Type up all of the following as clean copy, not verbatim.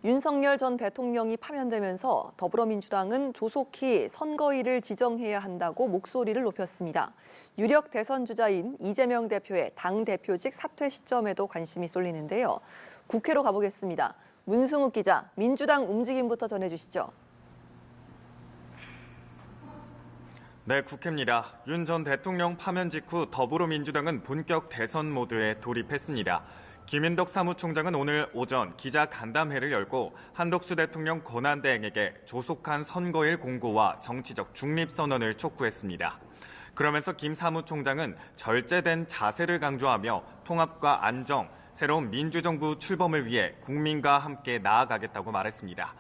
윤석열 전 대통령이 파면되면서 더불어민주당은 조속히 선거일을 지정해야 한다고 목소리를 높였습니다. 유력 대선 주자인 이재명 대표의 당대표직 사퇴 시점에도 관심이 쏠리는데요. 국회로 가보겠습니다. 문승욱 기자, 민주당 움직임부터 전해주시죠. 네, 국회입니다. 윤 전 대통령 파면 직후 더불어민주당은 본격 대선 모드에 돌입했습니다. 김인덕 사무총장은 오늘 오전 기자 간담회를 열고 한덕수 대통령 권한대행에게 조속한 선거일 공고와 정치적 중립선언을 촉구했습니다. 그러면서 김 사무총장은 절제된 자세를 강조하며 통합과 안정, 새로운 민주정부 출범을 위해 국민과 함께 나아가겠다고 말했습니다.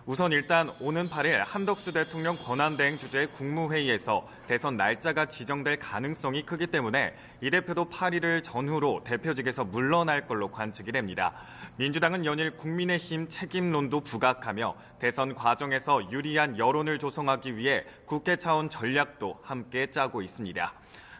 우선 일단 오는 8일 한덕수 대통령 권한대행 주재의 국무회의에서 대선 날짜가 지정될 가능성이 크기 때문에 이 대표도 8일을 전후로 대표직에서 물러날 걸로 관측이 됩니다. 민주당은 연일 국민의힘 책임론도 부각하며 대선 과정에서 유리한 여론을 조성하기 위해 국회 차원 전략도 함께 짜고 있습니다.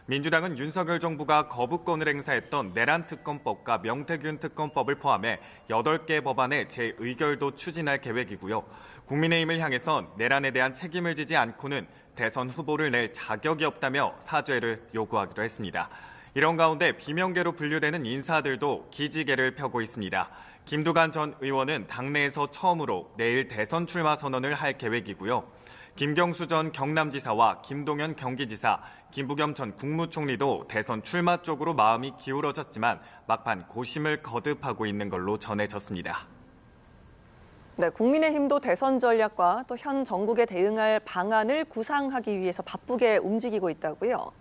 민주당은 윤석열 정부가 거부권을 행사했던 내란 특검법과 명태균 특검법을 포함해 8개 법안의 재의결도 추진할 계획이고요. 국민의힘을 향해선 내란에 대한 책임을 지지 않고는 대선 후보를 낼 자격이 없다며 사죄를 요구하기도 했습니다. 이런 가운데 비명계로 분류되는 인사들도 기지개를 펴고 있습니다. 김두관 전 의원은 당내에서 처음으로 내일 대선 출마 선언을 할 계획이고요. 김경수 전 경남지사와 김동연 경기지사, 김부겸 전 국무총리도 대선 출마 쪽으로 마음이 기울어졌지만 막판 고심을 거듭하고 있는 걸로 전해졌습니다. 네, 국민의힘도 대선 전략과 또 현 정국에 대응할 방안을 구상하기 위해서 바쁘게 움직이고 있다고요.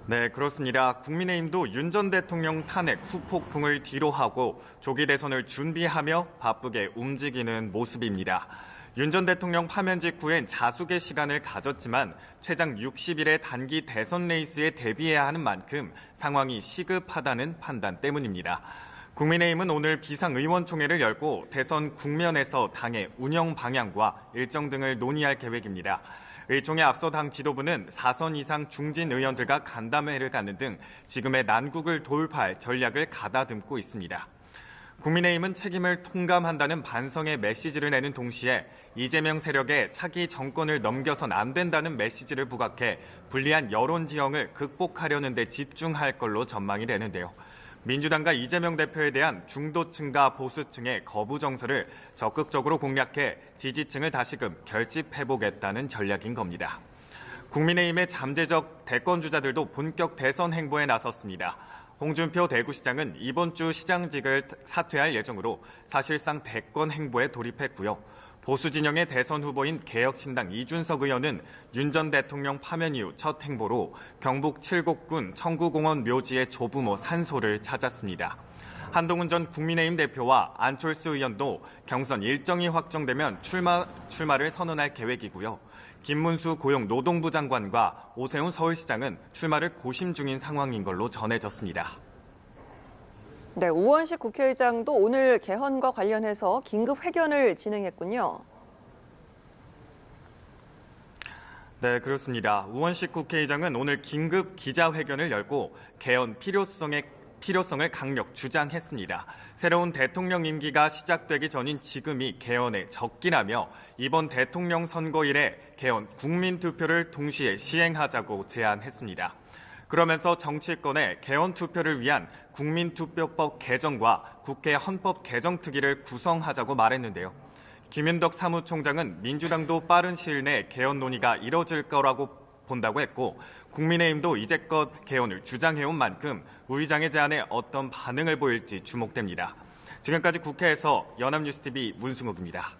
네, 그렇습니다. 국민의힘도 윤 전 대통령 탄핵 후폭풍을 뒤로하고 조기 대선을 준비하며 바쁘게 움직이는 모습입니다. 윤 전 대통령 파면 직후엔 자숙의 시간을 가졌지만 최장 60일의 단기 대선 레이스에 대비해야 하는 만큼 상황이 시급하다는 판단 때문입니다. 국민의힘은 오늘 비상의원총회를 열고 대선 국면에서 당의 운영 방향과 일정 등을 논의할 계획입니다. 의총에 앞서 당 지도부는 4선 이상 중진 의원들과 간담회를 갖는 등 지금의 난국을 돌파할 전략을 가다듬고 있습니다. 국민의힘은 책임을 통감한다는 반성의 메시지를 내는 동시에 이재명 세력에 차기 정권을 넘겨선 안 된다는 메시지를 부각해 불리한 여론 지형을 극복하려는 데 집중할 걸로 전망이 되는데요. 민주당과 이재명 대표에 대한 중도층과 보수층의 거부 정서를 적극적으로 공략해 지지층을 다시금 결집해보겠다는 전략인 겁니다. 국민의힘의 잠재적 대권주자들도 본격 대선 행보에 나섰습니다. 홍준표 대구시장은 이번 주 시장직을 사퇴할 예정으로 사실상 대권 행보에 돌입했고요. 보수 진영의 대선 후보인 개혁신당 이준석 의원은 윤 전 대통령 파면 이후 첫 행보로 경북 칠곡군 청구공원 묘지의 조부모 산소를 찾았습니다. 한동훈 전 국민의힘 대표와 안철수 의원도 경선 일정이 확정되면 출마를 선언할 계획이고요. 김문수 고용노동부 장관과 오세훈 서울시장은 출마를 고심 중인 상황인 걸로 전해졌습니다. 네, 우원식 국회의장도 오늘 개헌과 관련해서 긴급 회견을 진행했군요. 네, 그렇습니다. 우원식 국회의장은 오늘 긴급 기자회견을 열고 개헌 필요성을 강력 주장했습니다. 새로운 대통령 임기가 시작되기 전인 지금이 개헌의 적기라며 이번 대통령 선거일에 개헌 국민투표를 동시에 시행하자고 제안했습니다. 그러면서 정치권의 개헌 투표를 위한 국민투표법 개정과 국회 헌법 개정특위를 구성하자고 말했는데요. 김인덕 사무총장은 민주당도 빠른 시일 내 개헌 논의가 이뤄질 거라고 본다고 했고 국민의힘도 이제껏 개헌을 주장해온 만큼 우 의장의 제안에 어떤 반응을 보일지 주목됩니다. 지금까지 국회에서 연합뉴스TV 문승욱입니다.